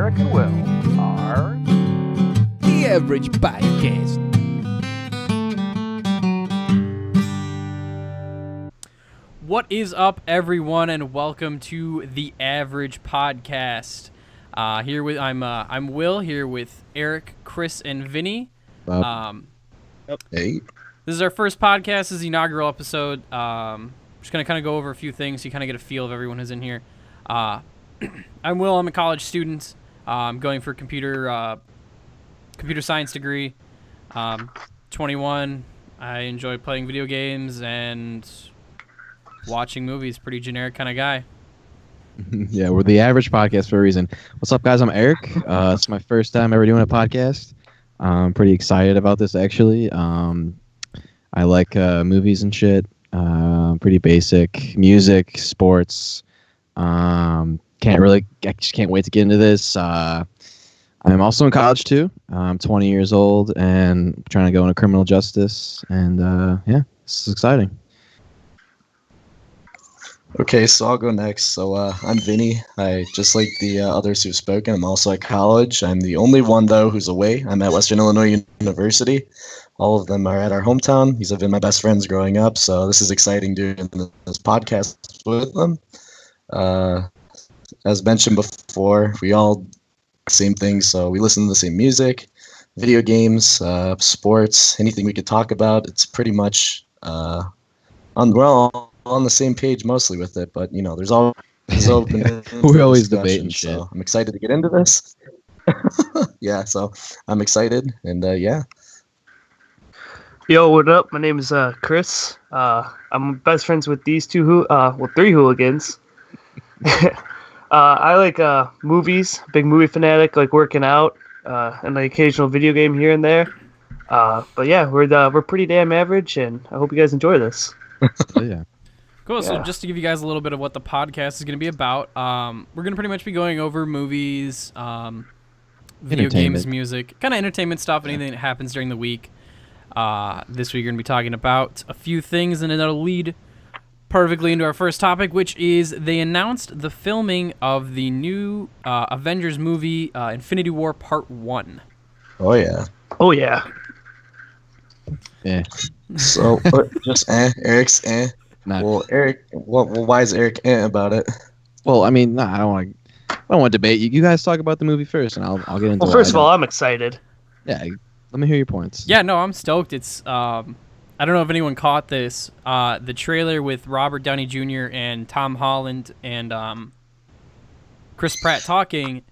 Eric and Will are The Average Podcast. What is up, everyone, and welcome to The Average Podcast. I'm Will here with Eric, Chris, and Vinny. Hey. This is our first podcast. This is the inaugural episode. Just gonna kind of go over a few things so you kind of get a feel of everyone who's in here. I'm Will. I'm a college student. I'm going for computer science degree. 21. I enjoy playing video games and watching movies. Pretty generic kind of guy. Yeah, we're the Average Podcast for a reason. What's up, guys? I'm Eric. It's my first time ever doing a podcast. I'm pretty excited about this, actually. I like movies and shit. Pretty basic. Music, sports. I just can't wait to get into this. I'm also in college, too. I'm 20 years old and trying to go into criminal justice. And, yeah, this is exciting. Okay, so I'll go next. So I'm Vinny. I just like the others who've spoken. I'm also at college. I'm the only one, though, who's away. I'm at Western Illinois University. All of them are at our hometown. These have been my best friends growing up, so this is exciting doing this podcast with them. As mentioned before, we all same things, so we listen to the same music, video games, sports, anything we could talk about. It's pretty much we're all on the same page mostly with it, but there's always open. We're always debating shit. So I'm excited to get into this. Yeah, so I'm excited, and yeah. Yo, what up? My name is Chris. I'm best friends with these three hooligans. I like movies, big movie fanatic, like working out, and the occasional video game here and there. But yeah, we're pretty damn average, and I hope you guys enjoy this. Oh, yeah. Cool. So just to give you guys a little bit of what the podcast is going to be about, we're going to pretty much be going over movies, video games, music, kind of entertainment stuff, anything that happens during the week. This week we're going to be talking about a few things, and it'll lead perfectly into our first topic, which is they announced the filming of the new Avengers movie, Infinity War Part 1. Oh, yeah. Oh, yeah. Yeah. So, just Eric's Nah. Well, Eric, why is Eric about it? Well, I mean, I don't want to debate. You guys talk about the movie first, and I'll get into. Well, first of all, I'm excited. Yeah, let me hear your points. Yeah, no, I'm stoked. It's I don't know if anyone caught this. The trailer with Robert Downey Jr. and Tom Holland and Chris Pratt talking.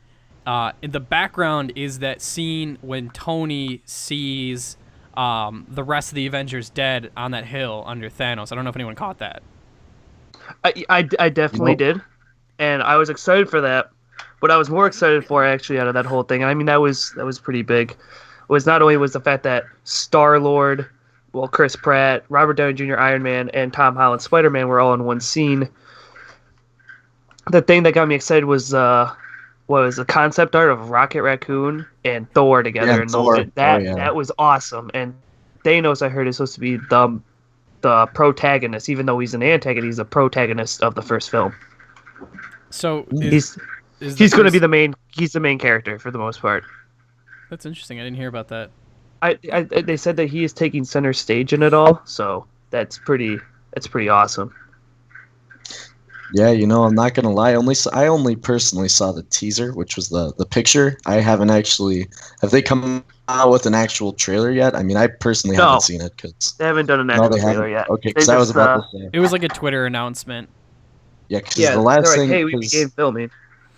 In the background is that scene when Tony sees the rest of the Avengers dead on that hill under Thanos. I don't know if anyone caught that. I definitely did, and I was excited for that. What I was more excited for, actually, out of that whole thing, I mean, that was pretty big, was not only was the fact that Star-Lord, Chris Pratt, Robert Downey Jr., Iron Man, and Tom Holland, Spider-Man were all in one scene. The thing that got me excited was the concept art of Rocket Raccoon and Thor together. Yeah, and Thor. That was awesome. And Thanos, I heard, is supposed to be the protagonist, even though he's an antagonist. He's a protagonist of the first film. So he's going to be the main. He's the main character for the most part. That's interesting. I didn't hear about that. They said that he is taking center stage in it all, so that's pretty awesome. Yeah, I'm not gonna lie. I only personally saw the teaser, which was the picture. I haven't actually. Have they come out with an actual trailer yet? I mean, I personally haven't seen it because they haven't done an actual trailer yet. Okay, because I was about to say it was like a Twitter announcement. Yeah, because the last thing. Hey, we began filming.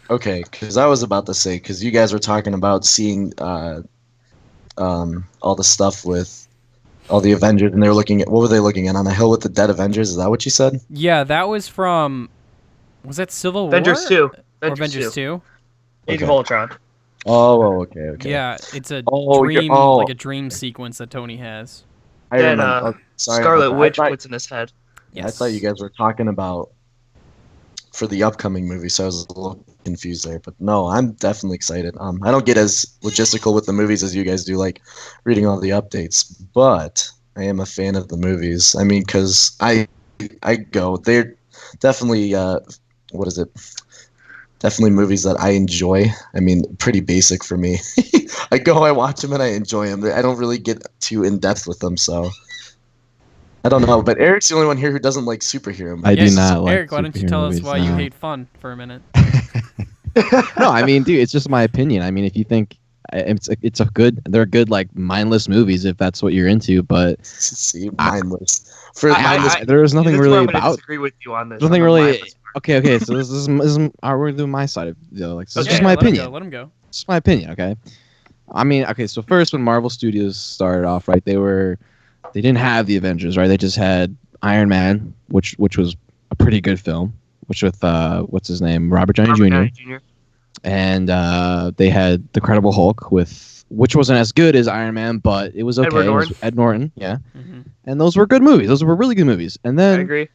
Okay, because I was about to say because you guys were talking about seeing all the stuff with all the Avengers, and they were looking at what were they looking at on the hill with the dead Avengers? Is that what you said? Yeah, that was from. Was that Civil War? Avengers 2. Or Avengers 2? Age of Ultron. Oh, okay. Yeah, it's a dream, like a dream sequence that Tony has. I remember. Scarlet Witch puts in his head. Yes. I thought you guys were talking about for the upcoming movie, so I was a little confused there. But no, I'm definitely excited. I don't get as logistical with the movies as you guys do, like reading all the updates, but I am a fan of the movies. I mean, because they're definitely what is it? definitely movies that I enjoy. I mean, pretty basic for me. I watch them, and I enjoy them. I don't really get too in depth with them, so I don't know. But Eric's the only one here who doesn't like superhero movies. I do Yes, not like Eric, why don't you superhero tell us movies, why you no. hate fun for a minute? No, I mean, dude, it's just my opinion. I mean, if you think they're good like mindless movies if that's what you're into, but See, mindless. For I- mindless, I- there's nothing This is where really I'm gonna about. disagree with you on this. Nothing on the really. mindless part. Okay. So this is we're doing my side of like this is Okay, just my let him opinion. go, let him go. It's my opinion. Okay. I mean, okay. So first, when Marvel Studios started off, right, they didn't have the Avengers, right? They just had Iron Man, which was a pretty good film, which with what's his name, Robert Downey Robert Jr. Downey Jr. And they had the Incredible Hulk, which wasn't as good as Iron Man, but it was okay. Edward It was Norton. Ed Norton, yeah. Hmm. And those were good movies. Those were really good movies. And I then agree.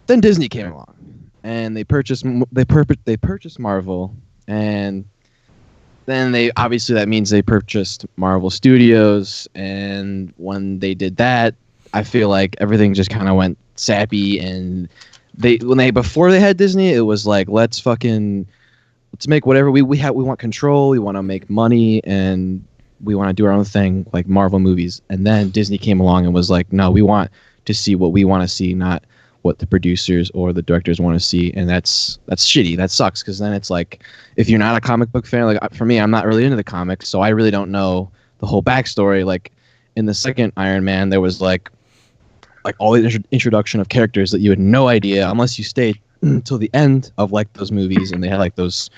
Disney came along, and they purchased Marvel, and then that means they purchased Marvel Studios, and when they did that, I feel like everything just kind of went sappy, and before they had Disney, it was like let's make whatever we want control, we want to make money, and we want to do our own thing like Marvel movies. And then Disney came along and was like, no, we want to see what we want to see, not what the producers or the directors want to see. And that's shitty. That sucks, because then it's like, if you're not a comic book fan, like for me, I'm not really into the comics, so I really don't know the whole backstory. Like in the second Iron Man, there was like all the introduction of characters that you had no idea unless you stayed until the end of like those movies, and they had like those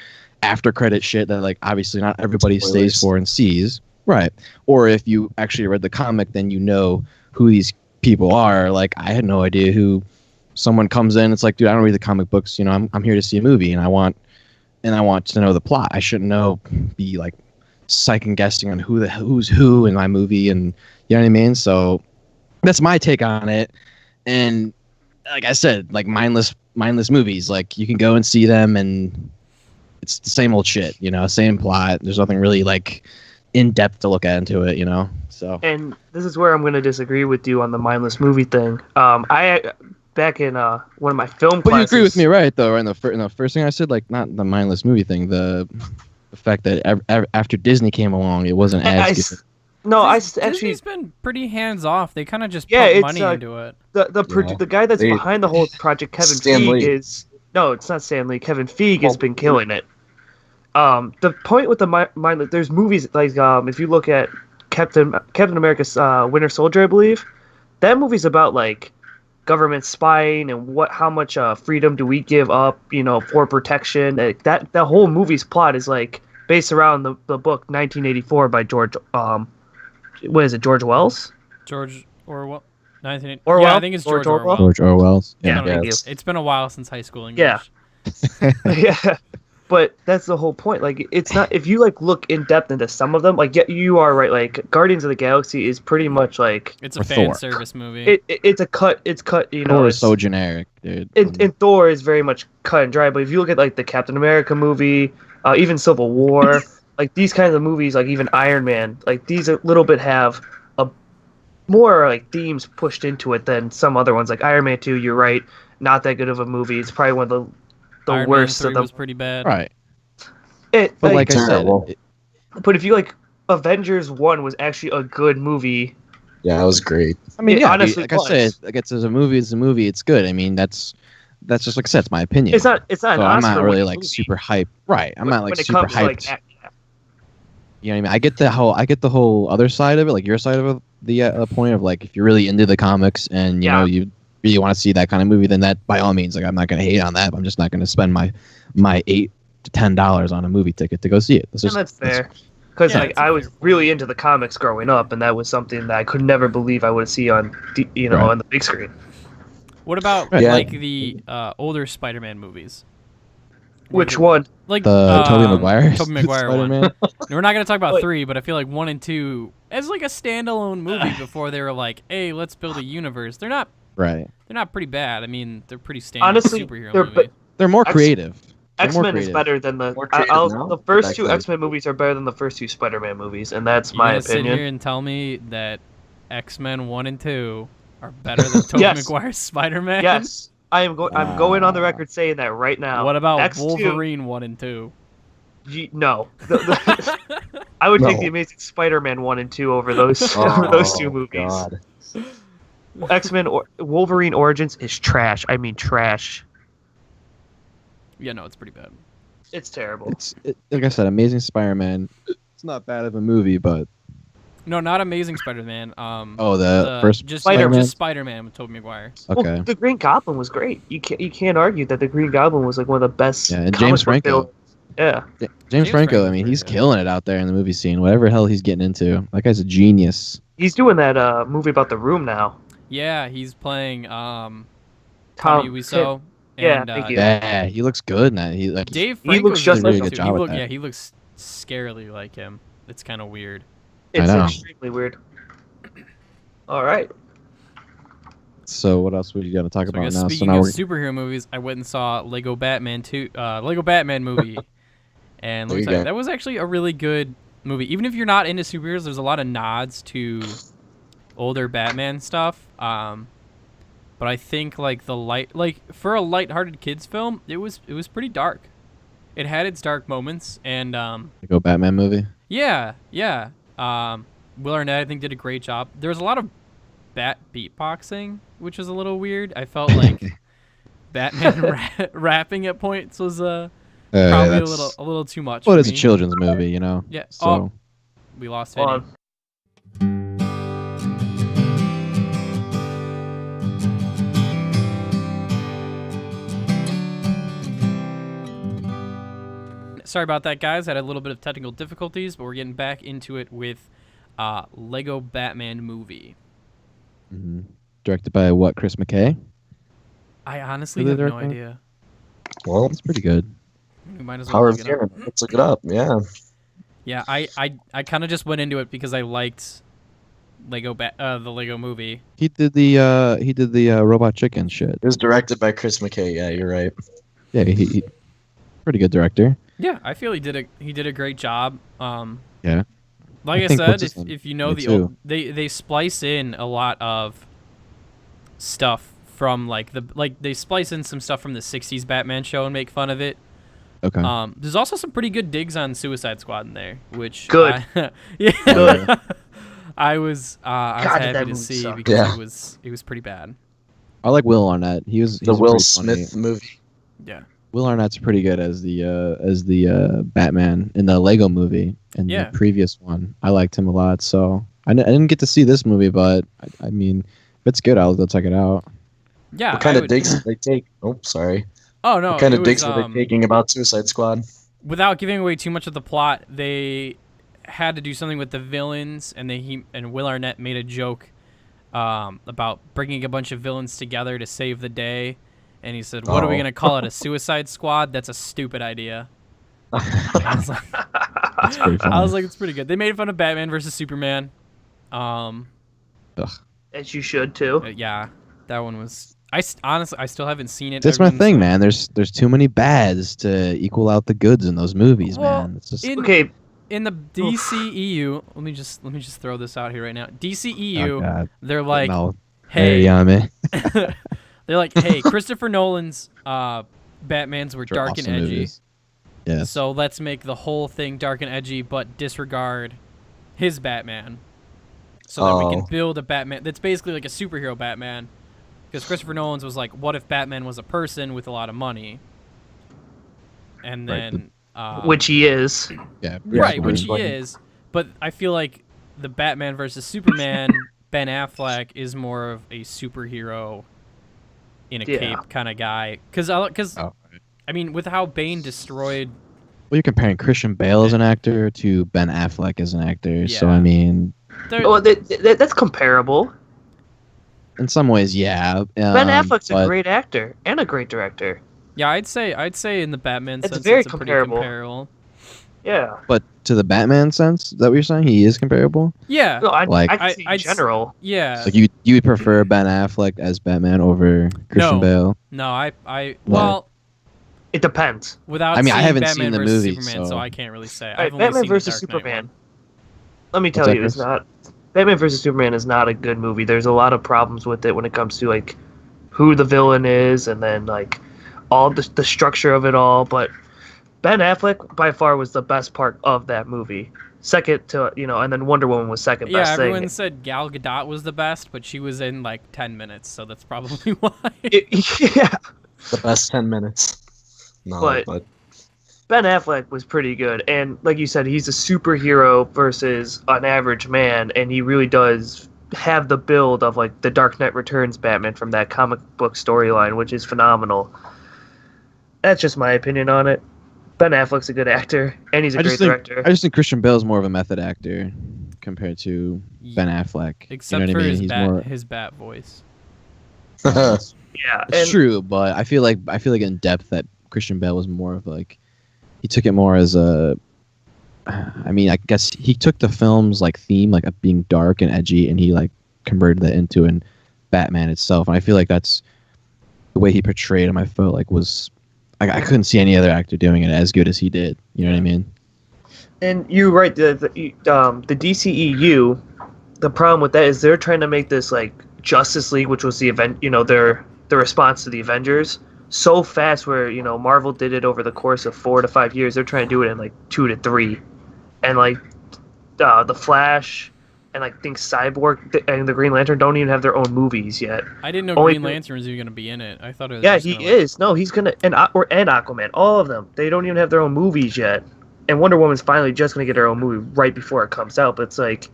after credit shit that like obviously not everybody Spoilers. stays for and sees, right? Or if you actually read the comic, then you know who these people are. Like I had no idea who someone comes in. It's like, dude, I don't read the comic books. You know, I'm here to see a movie, and I want to know the plot. I shouldn't be like second guessing on who's who in my movie, and you know what I mean. So that's my take on it. And like I said, like mindless movies, like you can go and see them, and it's the same old shit, you know, same plot. There's nothing really like in depth to look at into it, you know. So And this is where I'm going to disagree with you on the mindless movie thing. I back in one of my film but classes. you agree with me, right? Though, right? In the first thing I said, like not the mindless movie thing, the fact that after Disney came along, it wasn't as good. No, I Disney's actually been pretty hands off. They kind of just Yeah, put it's, money into it. the guy that's They- behind the whole project, Kevin Stan Feige, Lee. is no, it's not Stan Lee. Kevin Feige has been killing it. The point with the mindless, there's movies like if you look at Captain America's Winter Soldier, I believe that movie's about like government spying and how much freedom do we give up, you know, for protection. That whole movie's plot is like based around the book 1984 by George what is it, George Wells? George Orwell. 1980. Orwell? Yeah, I think it's George George Orwell. George Orwell's. Yeah, I don't know. thank you. It's been a while since high school English. Yeah. Yeah, but that's the whole point. Like, it's not, if you like look in depth into some of them, like, yeah, you are right. Like, Guardians of the Galaxy is pretty much like It's a Or fan Thor. service movie. it's cut. You know, Thor it's is so generic, dude. and Thor is very much cut and dry. But if you look at like the Captain America movie, even Civil War, like these kinds of movies, like even Iron Man, like these a little bit have a more like themes pushed into it than some other ones. Like Iron Man 2, you're right, not that good of a movie. It's probably one of the Iron worst Man 3 of them. was pretty bad. Right. But But like I said, terrible. But if you like, Avengers 1 was actually a good movie. Yeah, that was great. I mean, It yeah, honestly like I was. said, like it's a movie. It's a movie. It's good. I mean, that's just like I said, it's my opinion. It's not an So I'm not Oscar really winning like movie super hyped. Right. I'm not like when it super comes to, like, hyped. You know what I mean? I get the whole other side of it, like your side of it, the point of like if you're really into the comics and you Yeah. know you really want to see that kind of movie, then that by all means, like I'm not gonna hate on that. But I'm just not gonna spend my $8 to $10 on a movie ticket to go see it. And that's fair. Because Yeah, like it's a I was fair point. really into the comics growing up, and that was something that I could never believe I would see on, Right. on the big screen. What about Right. Yeah. like the older Spider-Man movies? Which one? Like The Tobey Maguire, Tobey Maguire one. Spider-Man. We're not gonna talk about Wait. 3, but I feel like 1 and 2 as like a standalone movie before they were like, hey, let's build a universe. They're not pretty bad. I mean, they're pretty standard Honestly, superhero they're movies. They're more X- creative. They're more X-Men is creative. better than the. More creative now? The first Back two then. X-Men movies are better than the first two Spider-Man movies, and that's You my gonna sit opinion. here and tell me that X-Men 1 and 2 are better than Tobey Yes. Maguire's Spider-Man? Yes, I'm going on the record saying that right now. What about X2, Wolverine 1 and 2? No. I would take No. the Amazing Spider-Man 1 and 2 over those over those two movies. God. X-Men or Wolverine Origins is trash. I mean trash. Yeah, no, it's pretty bad. It's terrible. Like I said, Amazing Spider-Man. It's not bad of a movie, but No, not Amazing Spider-Man. the first just Spider-Man? just Spider-Man with Tobey Maguire. Okay. Well, the Green Goblin was great. You can't argue that the Green Goblin was like one of the best. Yeah, and comic James book Franco. villains. Yeah. James Franco. Franco's I mean, pretty he's good. killing it out there in the movie scene. Whatever hell he's getting into, that guy's a genius. He's doing that movie about the Room now. Yeah, he's playing Tommy Tom Wiseau. Yeah, and, thank you. Yeah, he looks good in that. He like Dave He looks Franco's just really like good him. too. Job with that. Yeah, he looks scarily like him. It's kind of weird. It's know. extremely weird. All right. So what else were you gonna talk So I about guess now? So speaking now of we're superhero movies, I went and saw Lego Batman movie, and let There me you tell you, go. that was actually a really good movie. Even if you're not into superheroes, there's a lot of nods to older Batman stuff. But I think like for a lighthearted kids film, it was pretty dark. It had its dark moments, and go Batman movie. yeah. Will Arnett, I think, did a great job. There was a lot of bat beatboxing, which was a little weird. I felt like Batman rapping at points was probably a That's- little too much. Well, for it's a me. children's movie, you know. Yeah. So Oh, we lost Hold Vinny. on. Sorry about that, guys. Had a little bit of technical difficulties, but we're getting back into it with Lego Batman movie. mhm. Directed by what? Chris McKay. I honestly Who have the no director? idea. Well, It's pretty good. We might as well power look of it up. the Let's look it up. Yeah. Yeah, I kind of just went into it because I liked the Lego movie. He did the Robot Chicken shit. It was directed by Chris McKay. Yeah, you're right. Yeah, he pretty good director. Yeah, I feel he did a great job. Yeah. Like I think said, what's his name? if you know Me the too. old, they splice in a lot of stuff from they splice in some stuff from the 60s Batman show and make fun of it. Okay. There's also some pretty good digs on Suicide Squad in there, which Good. yeah. Good. I was God, did that happy to movie see suck. because Yeah. it was pretty bad. I like Will Arnett. He's The Will pretty Smith funny. movie. Yeah. Will Arnett's pretty good as the Batman in the Lego movie and Yeah. the previous one. I liked him a lot. So I didn't get to see this movie, but I mean, if it's good, I'll go check it out. Yeah. What kind I of would- digs did they take? Oh, sorry. Oh no. What kind it of digs was, were they taking about Suicide Squad? without giving away too much of the plot, they had to do something with the villains, and Will Arnett made a joke about bringing a bunch of villains together to save the day, and he said, "What are we Oh. gonna call it? A Suicide Squad? That's a stupid idea." I was like, That's pretty funny. I was like, it's pretty good. They made fun of Batman versus Superman. As you should too. Yeah, that one was. Honestly, I still haven't seen it. That's my Everyone's- thing, man. There's too many bads to equal out the goods in those movies, Well, man. It's just in- Okay, In the DCEU, let me just throw this out here right now. oh, DCEU, God. they're like, No. hey, Yeah, man. they're like, hey, Christopher Nolan's Batmans were dark Awesome and edgy, movies. Yes. so let's make the whole thing dark and edgy, but disregard his Batman, so that we can Oh. build a Batman that's basically like a superhero Batman. Because Christopher Nolan's was like, what if Batman was a person with a lot of money? And Right, then, which he is. Yeah. right, Bruce which he Wayne. is. But I feel like the Batman versus Superman, Ben Affleck is more of a superhero in a Yeah. cape kind of guy. Because Oh. I mean, with how Bane destroyed, Well, you're comparing Christian Bale as an actor to Ben Affleck as an actor. So Yeah. I mean, Oh, that's comparable. in some ways, yeah. Ben Affleck's a but- great actor and a great director. yeah, I'd say in the Batman It's sense, very it's a pretty comparable. comparable. Yeah. But to the Batman sense, is that what you're saying? He is comparable. Yeah, No, Like- I'd say in I'd s- general. yeah. Like you would prefer Ben Affleck as Batman over Christian No. Bale? No, well, It depends. without I mean, I seeing haven't Batman seen the versus movie, Superman, so so- I can't really say. All right, I've only Batman seen the versus Dark Knight one. Superman. Let me tell What's that, you, it's not. Batman versus Superman is not a good movie. There's a lot of problems with it when it comes to like who the villain is, and then like all the structure of it all. But Ben Affleck by far was the best part of that movie. Second to and then Wonder Woman was second Yeah, best everyone thing. said Gal Gadot was the best, but she was in like 10 minutes, so that's probably why. Yeah, The best 10 minutes. No, But- but Ben Affleck was pretty good, and like you said, he's a superhero versus an average man, and he really does have the build of like the Dark Knight Returns Batman from that comic book storyline, which is phenomenal. That's just my opinion on it. Ben Affleck's a good actor, and he's a great director. I just think Christian Bale's more of a method actor compared to Ben Affleck. Except you know for what I mean? his He's bat, more. his bat voice. Yeah, It's and true, but I feel like in depth that Christian Bale was more of like he took it more as a. I mean, I guess he took the film's like theme, like of being dark and edgy, and he like converted that into an Batman itself. And I feel like that's the way he portrayed him. I felt like was I couldn't see any other actor doing it as good as he did. You know what I mean? And you're right. The DCEU, the problem with that is they're trying to make this like Justice League, which was the event. Their response to the Avengers, so fast. Where Marvel did it over the course of 4 to 5 years. They're trying to do it in like 2 to 3, and like the Flash and like think Cyborg and the Green Lantern don't even have their own movies yet. I didn't know Only Green the- Lantern was even going to be in it. I thought it was Yeah, just he gonna, like- is. No, he's gonna and Aquaman, all of them. They don't even have their own movies yet. And Wonder Woman's finally just gonna get her own movie right before it comes out. But it's like,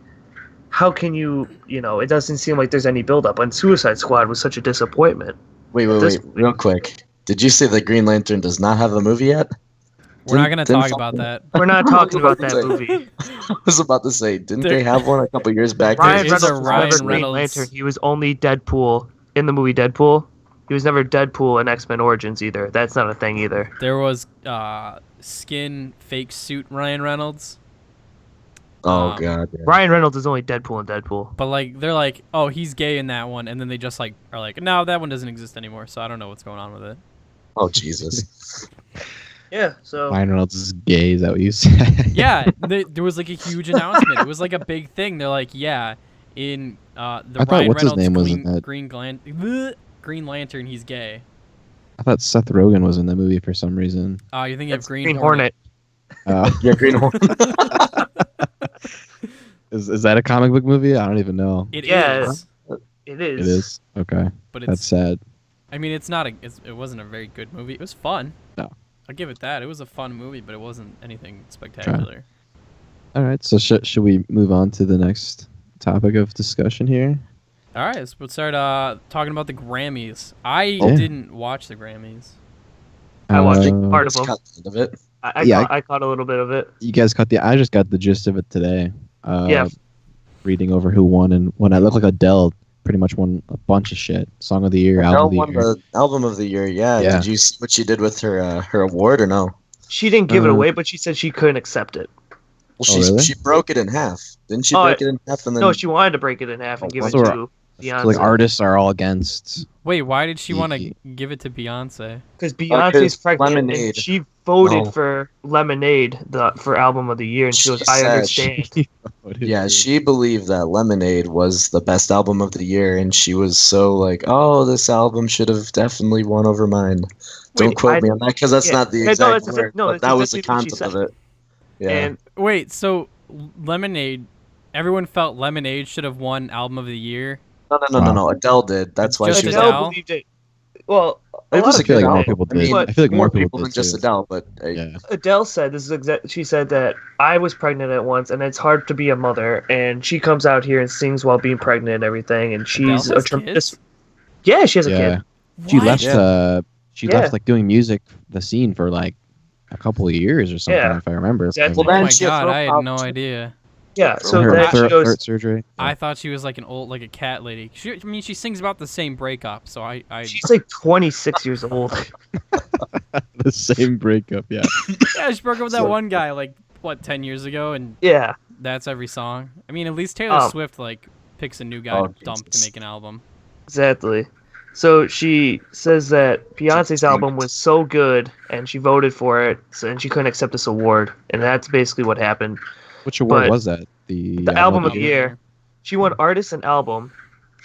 how can you? It doesn't seem like there's any build up. And Suicide Squad was such a disappointment. wait, real quick. Did you say the Green Lantern does not have a movie yet? We're not going to Didn't talk fucking- about that. We're not talking about that Say- movie. I was about to say, didn't There- they have one a couple years back? Ryan There is a Reynolds was Ryan never Green Reynolds- Lantern. He was only Deadpool in the movie Deadpool. He was never Deadpool in X-Men Origins either. That's not a thing either. There was skin fake suit Ryan Reynolds. Oh god. Yeah. Ryan Reynolds is only Deadpool in Deadpool. But like they're like, oh, he's gay in that one, and then they just like are like, no, that one doesn't exist anymore. So I don't know what's going on with it. Oh Jesus. Yeah. So Ryan Reynolds is gay. Is that what you said? Yeah, there was like a huge announcement. It was like a big thing. They're like, yeah, in the I thought Ryan what's his Reynolds name was in that. Green Lantern, he's gay. I thought Seth Rogen was in the movie for some reason. Oh, you think you have that's Green Hornet. Yeah, Green Hornet. Is that a comic book movie? I don't even know. It Yeah. is, It is. It is okay. but That's it's. sad. I mean, it's not it wasn't a very good movie. It was fun. No. I'll give it that. It was a fun movie, but it wasn't anything spectacular. All right. So should we move on to the next topic of discussion here? All right, so let's start talking about the Grammys. I Oh. didn't watch the Grammys. I watched Uh, part of Just them. cut the end of it. I caught a little bit of it. You guys caught I just got the gist of it today. Yeah. Reading over who won, and when I look like Adele pretty much won a bunch of shit. Song of the year, Adele album won of the year. the album of the year. Yeah. Yeah. Did you see what she did with her award or no? She didn't give it Uh, away, but she said she couldn't accept it. Well, Oh, really? she broke it in half. Didn't she Oh, break it in half and then? No, she wanted to break it in half and Oh, give it so to So, Beyonce. like artists are all against. Wait, why did she want to Ye- give it to Beyonce? Because Beyonce's pregnant, and Lemonade. she voted No. for Lemonade for album of the year, and she goes, She "I said understand." Yeah, she believed that Lemonade was the best album of the year, and she was so like, "Oh, this album should have definitely won over mine." Don't Wait, quote I- me on that because that's yeah. not the Yeah, no, exact that's word. no, but that's that was the exactly what she concept of said. it. Yeah. And Wait, so Lemonade, everyone felt Lemonade should have won album of the year. No. Adele did. That's why Just she was. Adele? Adele believed it. Well, a It lot was of a I feel like good more album. people I mean, did. I feel like more people than did just too. Adele, but Yeah. Adele said this is she said that I was pregnant at once, and it's hard to be a mother, and she comes out here and sings while being pregnant and everything, and she's Adele a has tremendous. kids? Yeah, she has a Yeah. kid. She What? left. Yeah. She Yeah. left like doing music, the scene for like a couple of years or something, Yeah. if I remember. Exactly. Well, Oh then my she had god, throat I had no problems. idea. Yeah, so her then she throat goes. surgery. I thought she was like like a cat lady. I mean, she sings about the same breakup, so I She's like 26 years old. The same breakup. Yeah. yeah, she broke up with that So- one guy like what 10 years ago, and Yeah, that's every song. I mean, at least Taylor Swift like picks a new guy Oh, to dump to Jesus. make an album. exactly. So she says that Beyonce's album was so good, and she voted for it, and she couldn't accept this award, and that's basically what happened. Which award But was that? The album of the year. She won Artist and Album.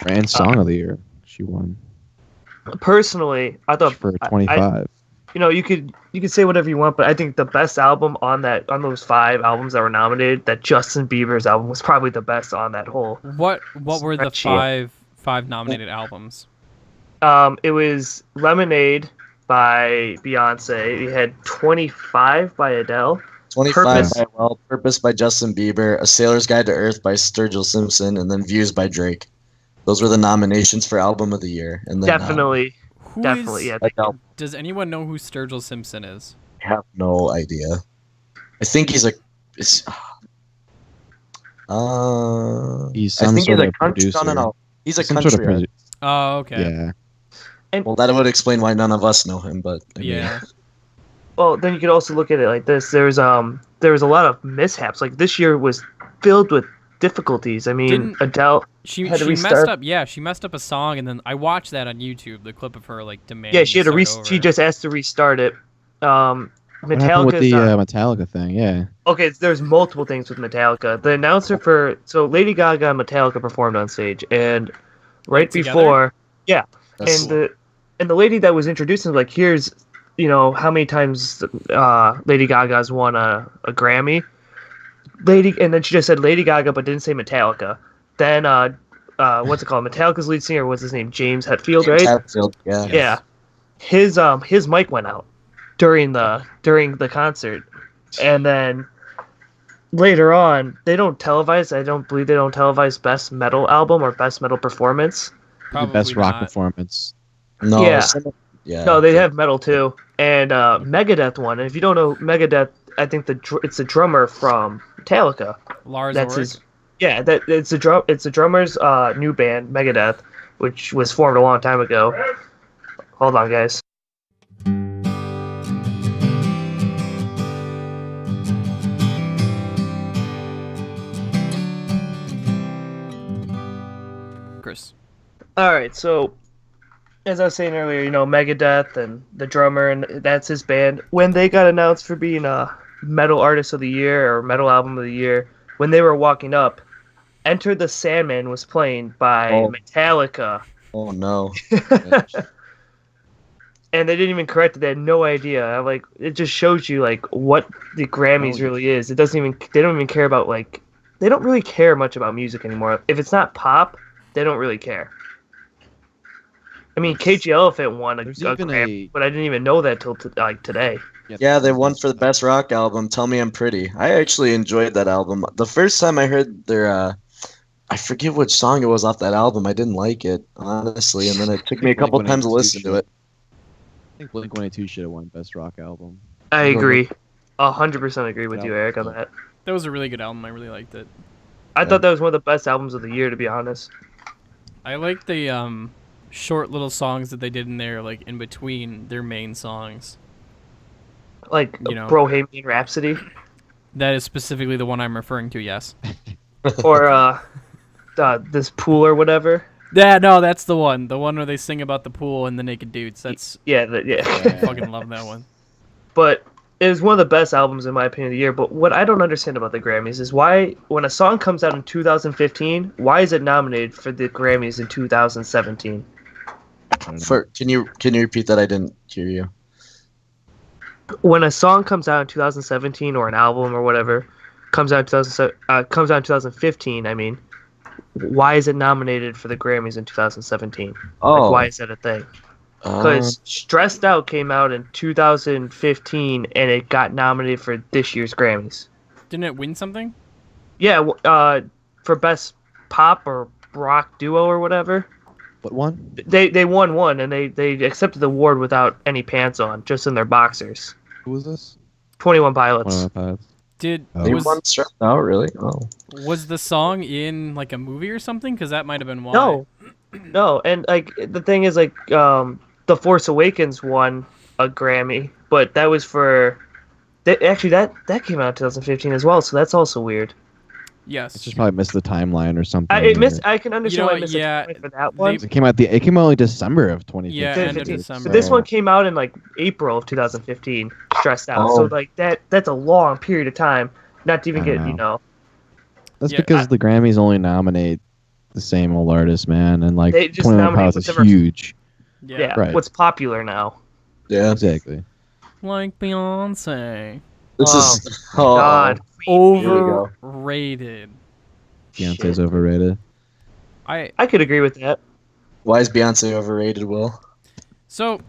and Song of the Year. She won. personally, I thought for I, 25. you could say whatever you want, but I think the best album on those 5 albums that were nominated, that Justin Bieber's album was probably the best on that whole. What were the spreadsheet. five nominated albums? It was Lemonade by Beyonce. We had 25 by Adele. 25 Purpose. by Purpose by Justin Bieber, A Sailor's Guide to Earth by Sturgill Simpson, and then Views by Drake. Those were the nominations for Album of the Year. And then, Definitely, yeah. Adele. Does anyone know who Sturgill Simpson is? I have no idea. I think he's a. He's I some think sort he's a of country. producer. No. He's a Some country. sort of artist. Oh, okay. Yeah. Well, that would explain why none of us know him. But I mean, Yeah. Well, then you could also look at it like this. There was a lot of mishaps. Like this year was filled with difficulties. I mean, Didn't- Adele. She Had to messed restart. up. Yeah, she messed up a song, and then I watched that on YouTube. The clip of her like demanding. Yeah, she had to start over. She just asked to restart it. What happened with Metallica's the Metallica thing? Yeah. okay. There's multiple things with Metallica. The announcer so Lady Gaga and Metallica performed on stage, and right Together? before, that's- and the lady that was introducing was like, here's how many times Lady Gaga's won a Grammy. And then she just said Lady Gaga, but didn't say Metallica. Then what's it called? Metallica's lead singer, what's his name? James Hetfield, right? Hetfield, yeah. Yeah. His mic went out during the concert, and then later on they don't televise. I don't believe they don't televise best metal album or best metal performance. Probably the best rock not. performance. No. Yeah. Yeah. No, they have metal too, and Megadeth won. And if you don't know Megadeth, I think it's the drummer from Metallica. Lars That's Ulrich. his. Yeah, it's the drummer's new band Megadeth, which was formed a long time ago. Hold on, guys. Chris. All right, so as I was saying earlier, Megadeth and the drummer, and that's his band. When they got announced for being a metal artist of the year or metal album of the year, when they were walking up, Enter the Sandman was playing by Metallica. Oh no. And they didn't even correct it. They had no idea. Like, it just shows you like what the Grammys really is. They don't even care about they don't really care much about music anymore. If it's not pop, they don't really care. I mean, KG Elephant won a Grammy, but I didn't even know that till today. Yeah, they won for the best rock album. Tell Me I'm Pretty. I actually enjoyed that album. The first time I heard their, I forget which song it was off that album. I didn't like it, honestly, and then it took me a couple times to listen to it. I think Blink-182 should have won best rock album. I agree. 100% agree with you, Eric, on that. That was a really good album. I really liked it. I thought that was one of the best albums of the year, to be honest. I like the short little songs that they did in there, like in between their main songs. Like Bohemian Rhapsody, That is specifically the one I'm referring to. Yes. or this Pool or whatever. Yeah, no, that's the one. The one where they sing about the pool and the naked dudes. That's Yeah. I fucking love that one. But it was one of the best albums in my opinion of the year. But what I don't understand about the Grammys is why, when a song comes out in 2015, why is it nominated for the Grammys in 2017? Can you repeat that? I didn't hear you. When a song comes out in 2017 or an album or whatever comes out in 2015, I mean, why is it nominated for the Grammys in 2017? Oh, Why is that a thing? Because Stressed Out came out in 2015 and it got nominated for this year's Grammys. Didn't it win something? Yeah, for best pop or rock duo or whatever. What one? They won one and they accepted the award without any pants on, just in their boxers. Who was this? 21 Pilots. Did they won Stressed Out, really? Oh. Was the song in like a movie or something? Because that might have been why. No, and the thing is The Force Awakens won a Grammy, but that was for that came out in 2015 as well, so that's also weird. Yes. It's just probably missed the timeline or something. I can understand why I missed the timeline for that one. It came out only December of 2015. Yeah, end of December. But this one came out in April of 2015. Stressed Out, so that's a long period of time not to even get That's because the Grammys only nominate the same old artists, man, and they just 21 nominate Pilots is whatever. huge. Yeah, Right. what's popular now. Yeah. Exactly. Like Beyonce. This Oh, is God. Here we go. Overrated. Beyonce's Shit. overrated. I I could agree with that. Why is Beyonce overrated, Will? So,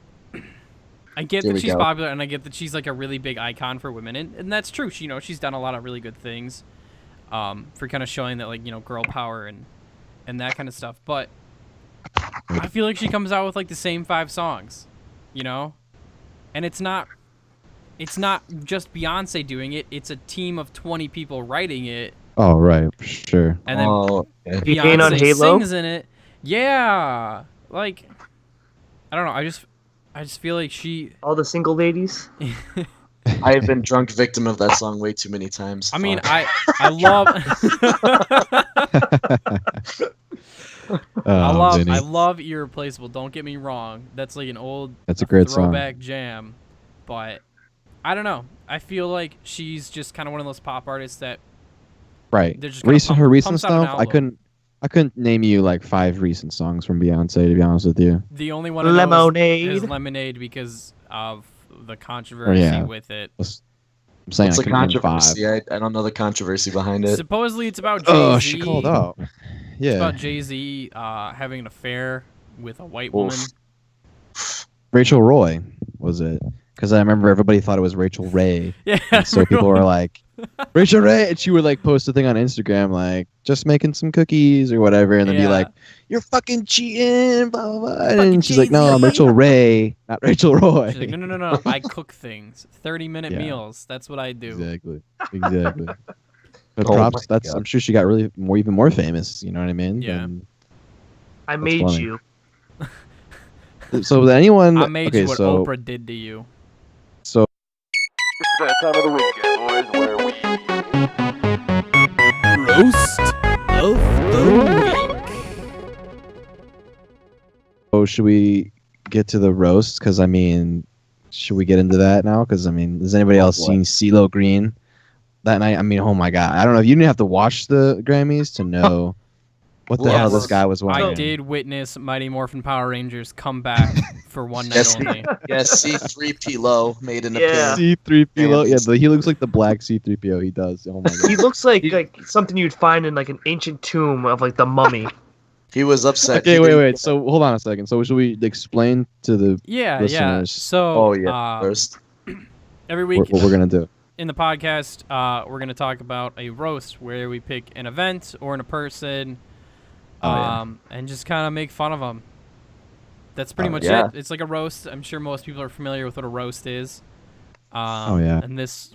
I get Here that we she's go. popular, and I get that she's like a really big icon for women, and that's true. She, she's done a lot of really good things, for kind of showing that like girl power and that kind of stuff. But I feel like she comes out with like the same 5 songs, and it's not just Beyonce doing it. It's a team of 20 people writing it, Oh, right. For sure. and then Okay. You hate on Beyonce Halo? sings in it. Yeah, like I don't know. I just feel like she. All the single ladies. I have been drunk victim of that song way too many times. I mean, Fuck. I love. Vinny. I love Irreplaceable. Don't get me wrong. That's like an old That's a great song. throwback jam. But I don't know. I feel like she's just kind of one of those pop artists that Right. they're just kinda Her recent pumps out an stuff. album. I couldn't name you like 5 recent songs from Beyonce, to be honest with you. The only one I know Lemonade. is Lemonade because of the controversy yeah. with it. I'm saying What's I the couldn't name 5. controversy? I don't know the controversy behind it. Supposedly it's about Jay-Z. Oh, she called out. It's Yeah. about Jay-Z having an affair with a white woman. Rachel Roy was it? Because I remember everybody thought it was Rachel Ray. Yeah. And so people were like, Rachel Ray, and she would like post a thing on Instagram like just making some cookies or whatever, and then be Yeah. like, "You're fucking cheating," blah blah blah. Fucking And she's like, "No, I'm Jay-Z." Rachel Ray, not Rachel Roy." She's like, no. I cook things. 30-minute Yeah. meals. That's what I do. Exactly. But Oh props. my That's God. I'm sure she got really even more famous. You know what I mean? Yeah. I That's made funny. you. So did anyone? I made okay, you what so Oprah did to you. so It's that time of the week again, boys, where we Roast of the week. should we get to the roast? Because I mean, should we get into that now? Because I mean, has anybody else boy. seen CeeLo Green that night? I mean, oh my god, I don't know if you didn't have to watch the Grammys to know what the Well, hell yes. this guy was wearing. I did witness Mighty Morphin Power Rangers come back for one night Yes, only. Yes, C3PO made an Yeah. appearance. C3PO. Yeah, Yeah. he looks like the black C3PO. He does. Oh my He god. looks like something you'd find in like an ancient tomb of like the mummy. He was upset. Okay, He wait. didn't- So hold on a second. So should we explain to the Yeah. Listeners. So, Oh yeah, first. every week what we're gonna do? in the podcast, we're going to talk about a roast where we pick an event or a person, Oh, yeah. and just kind of make fun of them. That's pretty Oh, much yeah. it. It's like a roast. I'm sure most people are familiar with what a roast is. Oh, yeah. And this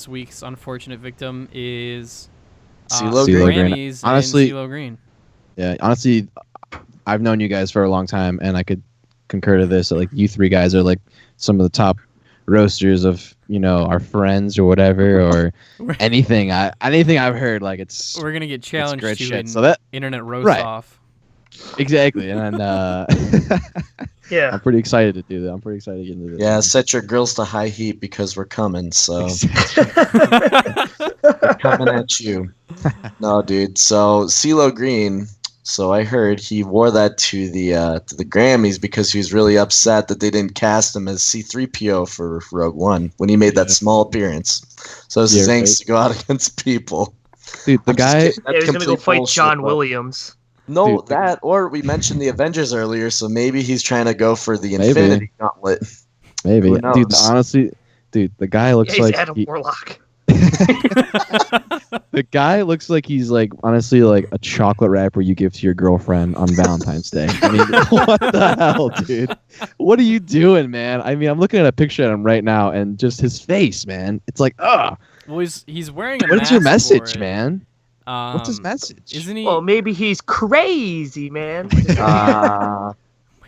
week's unfortunate victim is CeeLo CeeLo Green. Green. Grammys Honestly- and CeeLo Green. Yeah, honestly, I've known you guys for a long time, and I could concur to this. That, like, you 3 guys are like some of the top roasters of our friends or whatever or anything. Anything I've heard, like it's We're gonna get it's challenged great to shit. an So that internet roast Right. off. exactly, and Yeah. I'm pretty excited to do that. I'm pretty excited to get into this. Yeah, set your grills to high heat because we're coming. So coming at you. No, dude. So CeeLo Green. So I heard he wore that to the Grammys because he was really upset that they didn't cast him as C3PO for Rogue One when he made that small appearance. So it's his Yeah, angst to go out against people. Dude, the I'm just guy. kidding. Yeah, That's he's gonna go complete fight bullshit, John but- Williams. No, Dude, that or we mentioned the Avengers earlier, so maybe he's trying to go for the Maybe. Infinity Gauntlet. Maybe, Who dude. knows? Honestly, dude, the guy looks Yeah, he's like Adam Warlock. the guy looks like he's like honestly like a chocolate wrapper you give to your girlfriend on Valentine's Day. I mean, what the hell, dude? What are you doing, man? I mean, I'm looking at a picture of him right now, and just his face, man. It's like, ugh. Well, he's wearing a What is your mask for message, it. man? What's his Um, message? Isn't he? Well, maybe he's crazy, man.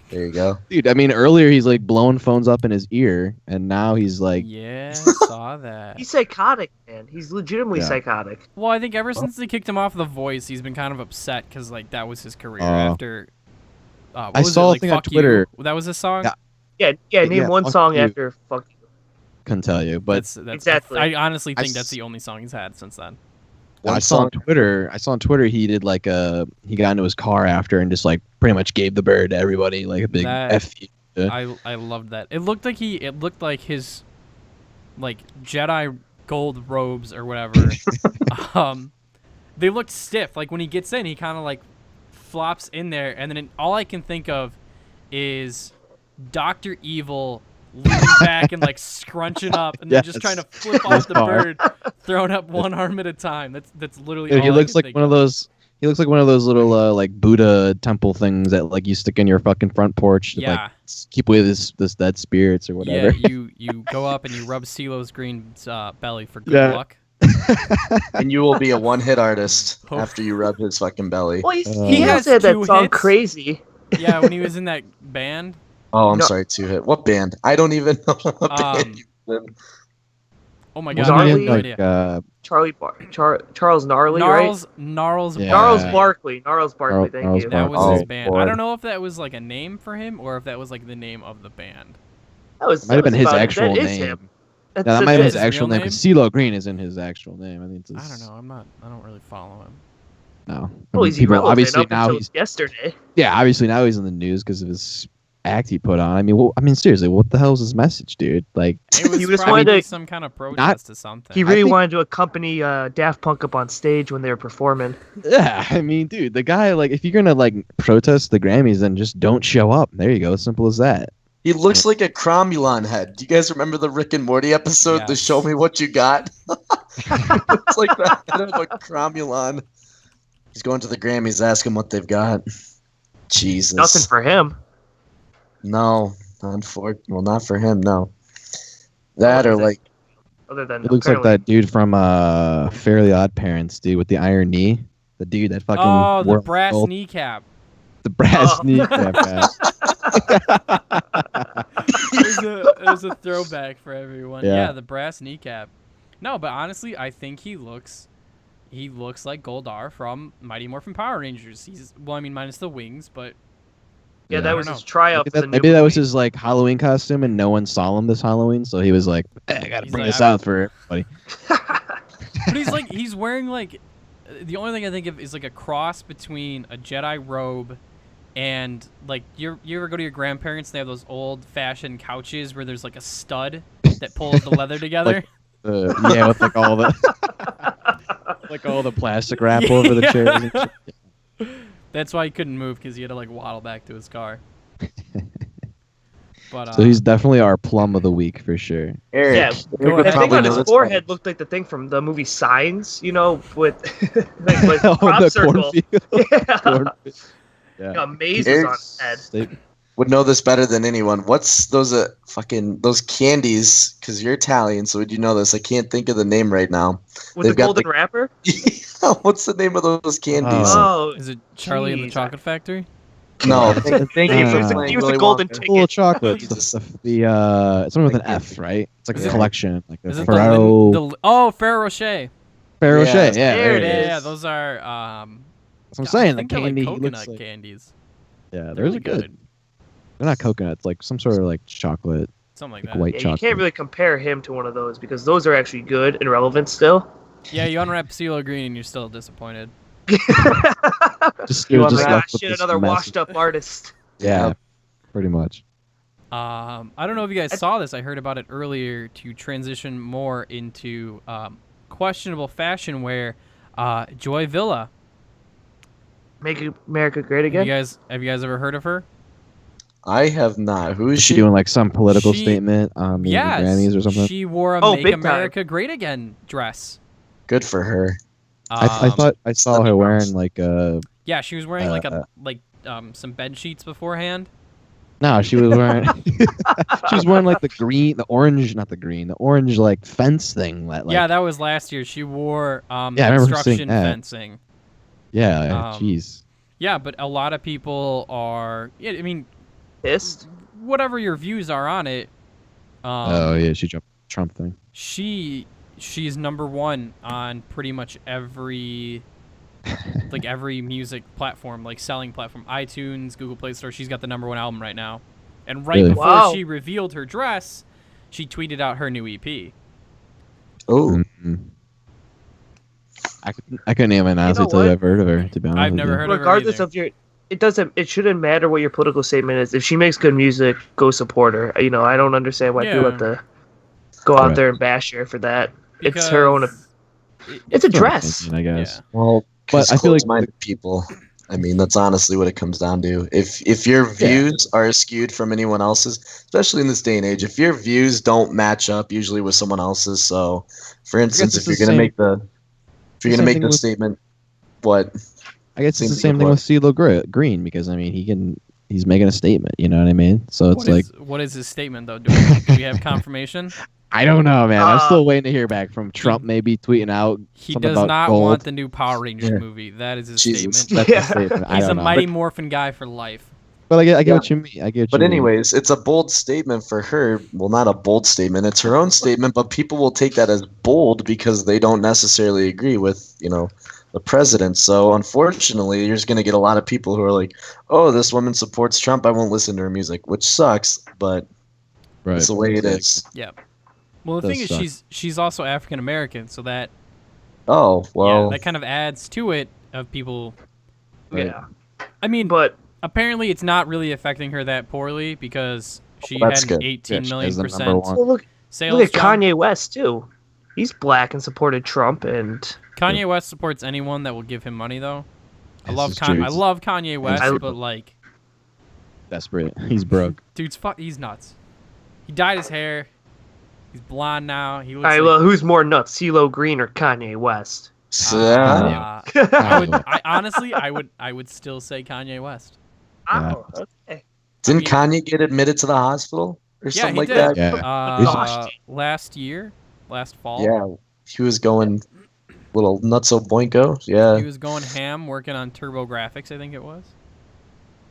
There you go. Dude, I mean, earlier he's like blowing phones up in his ear, and now he's like, Yeah, saw that. He's psychotic, man. He's legitimately Yeah. psychotic. Well, I think ever since they kicked him off The Voice, he's been kind of upset because like that was his career Oh. after. What I was saw it, a like, thing on Fuck You? Twitter. That was his song. Yeah. Yeah, name Yeah, one fuck song you. after "Fuck You." couldn't tell you, but That's Exactly. I honestly think I that's s- the only song he's had since then. I saw on Twitter he did like he got into his car after and just like pretty much gave the bird to everybody, like a big That- F you. I loved that. It looked like his like Jedi gold robes or whatever. They looked stiff. Like when he gets in, he kind of like flops in there, and then all I can think of is Dr. Evil leaning back and like scrunching up, and then just trying to flip off the bird, throwing up one arm at a time. That's literally. Dude, all he I looks can like think one of of. those. He looks like one of those little like Buddha temple things that like you stick in your fucking front porch to Yeah. like keep away this dead spirits or whatever. Yeah, you go up and you rub CeeLo's green belly for good Yeah. luck. And you will be a one-hit artist Oh. after you rub his fucking belly. Well, he He has has had that 2 song hits. "Crazy." Yeah, when he was in that band. Oh, I'm No. sorry, 2-hit. What band? I don't even know what Um, band you in. Oh my god, Wasn't I he have Gnarly? in, no like idea. Charles Gnarly, right? Gnarls Yeah. Gnarls Barkley. Gnarls Barkley. Gnarls Thank you. That was Oh, his band. I boy. don't know if that was like a name for him or if that was like the name of the band. That was Might have been his about it. actual That is name. him. Yeah, that might have been his his actual real name. Because CeeLo Green isn't his actual name. I think it's I don't know. I don't really follow him. No. I Well, mean, he's people irrelevant obviously up now until he's yesterday. obviously now he's in the news because of his act he put on. I mean seriously, what the hell is his message, dude? Like It was He just probably wanted to- some kind of protest to something. He really think- wanted to accompany Daft Punk up on stage when they were performing. yeah, I mean, dude, the guy like if you're gonna like protest the Grammys, then just don't show up. There you go, simple as that. He looks like a Cromulon head. Do you guys remember the Rick and Morty episode, The Yes. Show Me What You Got? It's like the head of a Cromulon. He's going to the Grammys, ask him what they've got. Jesus. Nothing for him. No, not for him, no. That or like, Other than It looks like apparently- that dude from Fairly Odd Parents, dude, with the iron knee. The dude that fucking Oh, the wore brass gold- kneecap. The brass Oh. kneecap guy. It was a throwback for everyone. Yeah. Yeah, the brass kneecap. No, but honestly, I think he looks like Goldar from Mighty Morphin Power Rangers. Minus the wings, but Yeah, Yeah. that I was don't his tryout Maybe for the that, new maybe that was movie. his like Halloween costume, and no one saw him this Halloween, so he was like, I gotta He's bring like, this I- out for everybody. but he's wearing like the only thing I think of is like a cross between a Jedi robe and like you ever go to your grandparents, they have those old fashioned couches where there's like a stud that pulls the leather together. Yeah, with like all the plastic wrap over the Yeah. chairs. And shit. That's why he couldn't move because he had to like waddle back to his car. But So he's definitely our plum of the week for sure. Eric, Yeah, Eric go would The ahead. thing probably on know his this forehead better. looked like the thing from the movie Signs, with like Oh, crop the circle. cornfield. Yeah. Cornfield. Yeah. A maze was on his head. They- Would know this better than anyone. What's those those candies? Because you're Italian, so would you know this? I can't think of the name right now. With They've the got golden the- wrapper? What's the name of those candies? Oh, is it Charlie and the jeez. Chocolate Factory? No, thank you for Uh, playing he was Willy a golden Wonka. full of ticket. chocolates. Jesus. It's something with an F, right? It's like Is a it- collection, like a Is it Ferrero Ferrero Rocher? Ferrero Rocher. Yes, Yeah, there it Yeah, is. yeah, those are That's what I'm I saying. The think they're candy like looks coconut like candies. yeah, They're those really are good. They're not coconuts, like some sort of like chocolate, Something like like that. white Yeah, you chocolate. can't really compare him to one of those because those are actually good and relevant still. Yeah, you unwrap CeeLo Green and you're still disappointed. Just, You you're want just that? Ah, left with shit, this another message. washed up artist. Yeah, pretty much. I don't know if you guys saw this. I heard about it earlier to transition more into questionable fashion wear. Joy Villa. Make America great Have again. you guys ever heard of her? I have not. Who is Is she she? doing like some political She- statement on the Yes. Grammys or something? She wore a Oh, Make big time. America Great Again dress. Good for her. I thought I saw her wearing like Yeah, she was wearing like uh, some bed sheets beforehand. no, she was wearing she was wearing like the orange like fence thing that like Yeah, that was last year. She wore Yeah, I remember seeing construction that. fencing. yeah, um, jeez. Yeah, but a lot of people are. Yeah, I mean, Pissed. whatever your views are on it. Oh yeah, she jumped the Trump thing. She's number one on pretty much every every music platform, like selling platform, iTunes, Google Play Store. She's got the number one album right now. And right Really? before Wow. she revealed her dress, she tweeted out her new E EP. Oh, Mhm. I couldn't even honestly know tell you what? I've heard of her, to be honest. I've with never you. heard of her Regardless either. of your, it doesn't. It shouldn't matter what your political statement is. If she makes good music, go support her. You know, I don't understand why people have to go out Right. there and bash her for that. It's her own. It's a dress. I guess. Yeah. Well, But I feel like closed-minded people. I mean, that's honestly what it comes down to. If your views are skewed from anyone else's, especially in this day and age, if your views don't match up usually with someone else's, so for instance, if it's you're the gonna same- make the statement, what? I guess it's Same the thing same thing with with CeeLo Green because I mean he's making a statement. You know what I mean? So it's What is his statement though? Do we have confirmation? I don't know, man. I'm still waiting to hear back from Trump. Maybe tweeting out. He something does about not gold. want the new Power Rangers Yeah. movie. That is his Jesus. statement. That's the statement. I He's a don't know. Mighty Morphin guy for life. But I get what you mean. I get. What But you mean. anyways, it's a bold statement for her. Well, not a bold statement. It's her own statement, but people will take that as bold because they don't necessarily agree with, the president. So unfortunately, you're just going to get a lot of people who are like, "Oh, this woman supports Trump. I won't listen to her music," which sucks, but right. it's the way it is. Yeah. Well, the Does thing suck. is, she's also African American, so that Oh, well, that kind of adds to it of people. Right. Yeah, I mean, but apparently it's not really affecting her that poorly because she Well, that's had an good. 18 Yeah, million she's the number percent one. well, look sales at jump. Kanye West too. He's black and supported Trump, and Kanye West supports anyone that will give him money, though. I This love is true. I love Kanye West, I- but like, Desperate. He's broke. dude's he's nuts. He dyed his hair. He's blonde now. He looks all right, like, well, who's more nuts, CeeLo Green or Kanye West? I would still say Kanye West. Oh, okay. Didn't Kanye get admitted to the hospital or Yeah, something he like did. that? Yeah. Last fall. Yeah, he was going little nutso boinko. Yeah, He was going ham, working on Turbo Graphics, I think it was.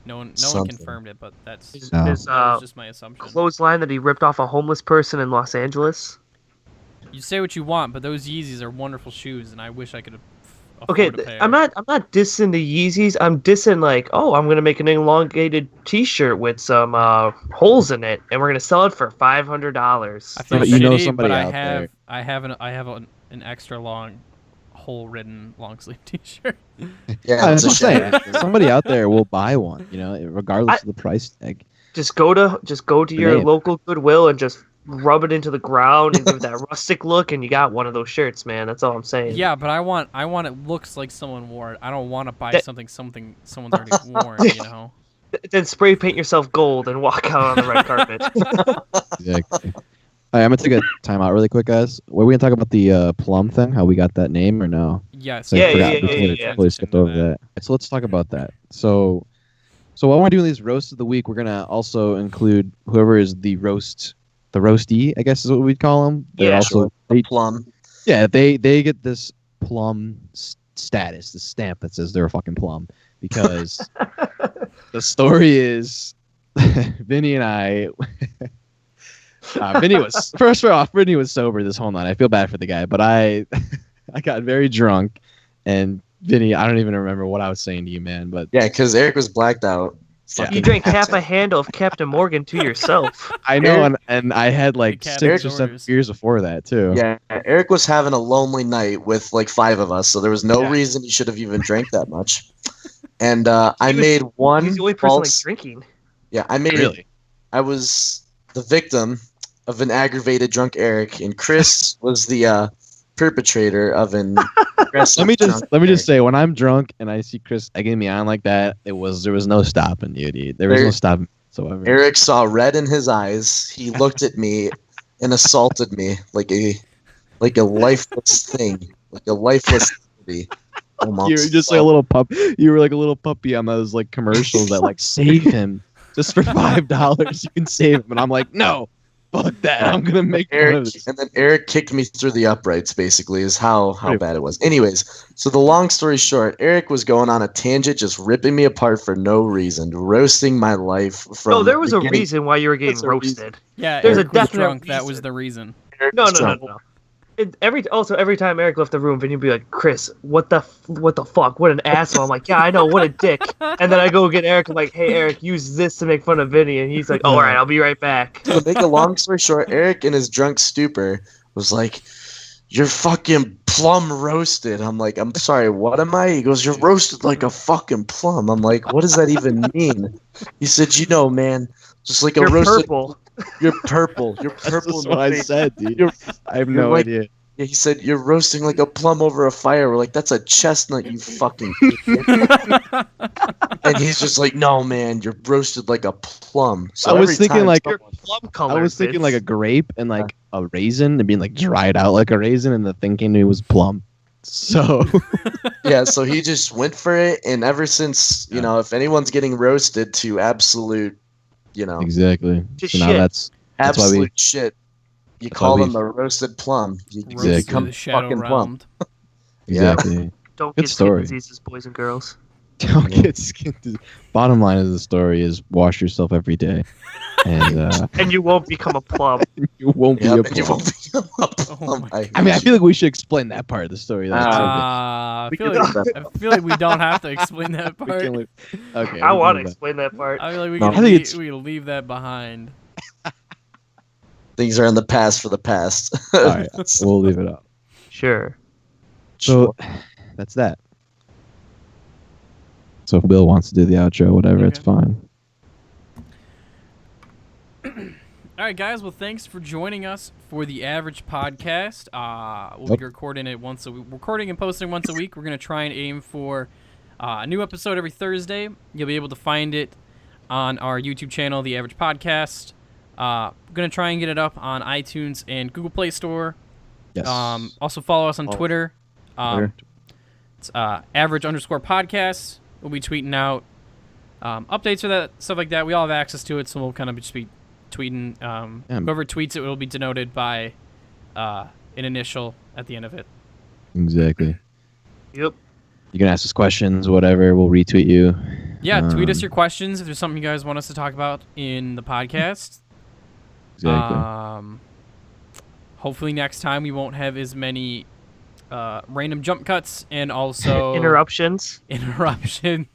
No one Something. confirmed it, but that's His, No. his that was just my assumption. clothesline that he ripped off a homeless person in Los Angeles. You say what you want, but those Yeezys are wonderful shoes, and I wish I could afford Okay, a pair. I'm not dissing the Yeezys. I'm dissing like, oh, I'm gonna make an elongated T-shirt with some holes in it, and we're gonna sell it for $500. I feel But you know shitty, somebody but out there. I have an extra long, hole-ridden long sleeve T-shirt. yeah. I It's was a shame. saying somebody out there will buy one. Regardless of the price tag. Just go to your name. local Goodwill and just rub it into the ground and give it that rustic look, and you got one of those shirts, man. That's all I'm saying. Yeah, but I want it looks like someone wore it. I don't want to buy That- something someone's already worn. You know. Then spray paint yourself gold and walk out on the red carpet. Exactly. All right, I'm gonna take a time out really quick, guys. Were we gonna talk about the plum thing? How we got that name or no? Yes. So I Yeah, forgot. yeah, Totally- yeah. totally skipped over that. So let's talk about that. So while we're doing these roasts of the week, we're gonna also include whoever is the roastee, I guess is what we'd call them. Yeah, sure. Plum. They get this plum status, the stamp that says they're a fucking plum, because the story is Vinny and I. Vinny was Vinny was sober this whole night. I feel bad for the guy, but I got very drunk, and Vinny, I don't even remember what I was saying to you, man. But Yeah, because Eric was blacked out. Yeah. You drank half a handle of Captain Morgan to yourself. I know, and I had like The cat 6 or orders. 7 beers before that too. Yeah, Eric was having a lonely night with like 5 of us, so there was no Yeah. reason he should have even drank that much. And I He was- made one He's the only person like false. drinking. Yeah, I made. Really? I was the victim of an aggravated drunk Eric, and Chris was the perpetrator of an aggressive Let me drunk just Eric. say, when I'm drunk and I see Chris egging me on like that, there was no stopping you, dude. There was no Eric- stopping whatsoever. Eric saw red in his eyes. He looked at me and assaulted me like a lifeless thing, like a lifeless entity. Almost. You were just like a little pup. You were like a little puppy on those like commercials that like save him just for $5. You can save him, and I'm like, no, fuck that. I'm gonna make fun of Eric, this. and then Eric kicked me through the uprights. Basically, is how Pretty- bad it was. Anyways, so the long story short, Eric was going on a tangent, just ripping me apart for no reason, roasting my life from. No, there was a beginning- reason why you were getting There's a reason. roasted. Yeah, There's a Eric was definite drunk. That was reason. the reason. Eric No, was no, drunk. no. Every time Eric left the room, Vinny would be like, "Chris, what the fuck? What an asshole!" I'm like, "Yeah, I know, what a dick." And then I go get Eric. I'm like, "Hey, Eric, use this to make fun of Vinny," and he's like, "Oh, all right, I'll be right back." To make a long story short, Eric in his drunk stupor was like, "You're fucking plum roasted. I'm like, I'm sorry, what am I? He goes, you're roasted like a fucking plum. I'm like, what does that even mean? He said, you know, man, just like a You're roasted. purple. You're purple. You're That's purple. just in the what I face. said, dude. You're- I have you're no like- idea. Yeah, he said, you're roasting like a plum over a fire. We're like, that's a chestnut, you fucking idiot. And he's just like, no, man, you're roasted like a plum. So I was every thinking time like You're someone- plum I color. was thinking like a grape and like a raisin and being like dried out like a raisin, and the thing came to me was plum. So yeah, so he just went for it, and ever since, you know, if anyone's getting roasted to absolute, you know, exactly. Just So now shit. that's why we- absolute shit, you that's call why them we- a roasted plum. You Roasted become the shadow fucking plum. realmed. exactly. Don't Good get story. skin diseases, boys and girls. Don't get skin disease. Bottom line of the story is wash yourself every day, and And you won't become a plum. you won't be Yep, a and you plum. won't become a plum. my I mean, I feel like we should explain that part of the story. Though. I We feel can like leave I feel like we don't have to explain that We part. can leave- okay. I we want to can leave that. explain that part. I feel like we No, can I think it's- we can leave that behind. Things are in the past for the past. All right, we'll leave it up. Sure. So that's that. So if Bill wants to do the outro, whatever, it's Okay. fine. All right, guys. Well, thanks for joining us for the Average Podcast. We'll Yep. be recording it recording and posting once a week. We're gonna try and aim for a new episode every Thursday. You'll be able to find it on our YouTube channel, The Average Podcast. We're gonna try and get it up on iTunes and Google Play Store. Yes. Also follow us on Oh. Twitter. Twitter. It's average_podcast. We'll be tweeting out updates for that, stuff like that. We all have access to it, so we'll kind of just be tweeting. Whoever tweets it will be denoted by an initial at the end of it. Exactly. Yep. You can ask us questions, whatever. We'll retweet you. Yeah, tweet us Um, your questions if there's something you guys want us to talk about in the podcast. Exactly. Hopefully next time we won't have as many random jump cuts and also Interruptions. interruptions.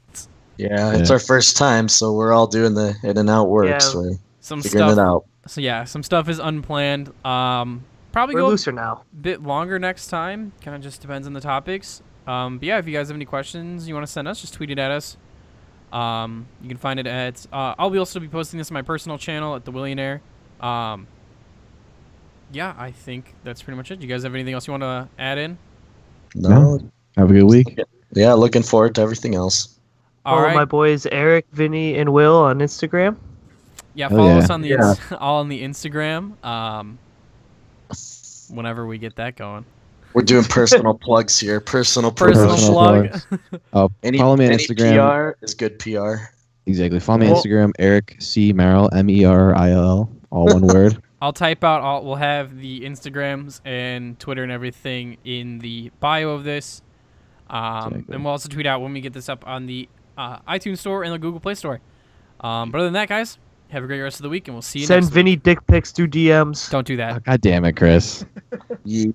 Yeah, it's Yeah. our first time, so we're all doing the in and out work. Yeah. So Some figuring stuff. it out. So yeah, some stuff is unplanned. Probably We're go looser now. a bit longer next time. Kind of just depends on the topics. But yeah, if you guys have any questions you want to send us, just tweet it at us. You can find it at. I'll also be posting this on my personal channel at the Willionaire. Yeah, I think that's pretty much it. You guys have anything else you want to add in? No. Have a good week. Yeah, looking forward to everything else. All Follow right. my boys Eric, Vinny, and Will on Instagram. Yeah, Oh, follow yeah. us on the Yeah. all on the Instagram. Whenever we get that We're doing personal plugs here. Personal personal Personal plug. Oh, Any, follow me on any Instagram. PR is good PR. Exactly. Follow me on Well- Instagram. Eric C Merrill. Merrill. All one word. I'll type out. We'll have the Instagrams and Twitter and everything in the bio of this. Exactly. And we'll also tweet out when we get this up on the iTunes Store and the Google Play Store. But other than that, guys, have a great rest of the week, and we'll see you Send next week. Vinny dick pics through DMs. Don't do that. God damn it, Chris. Yeet.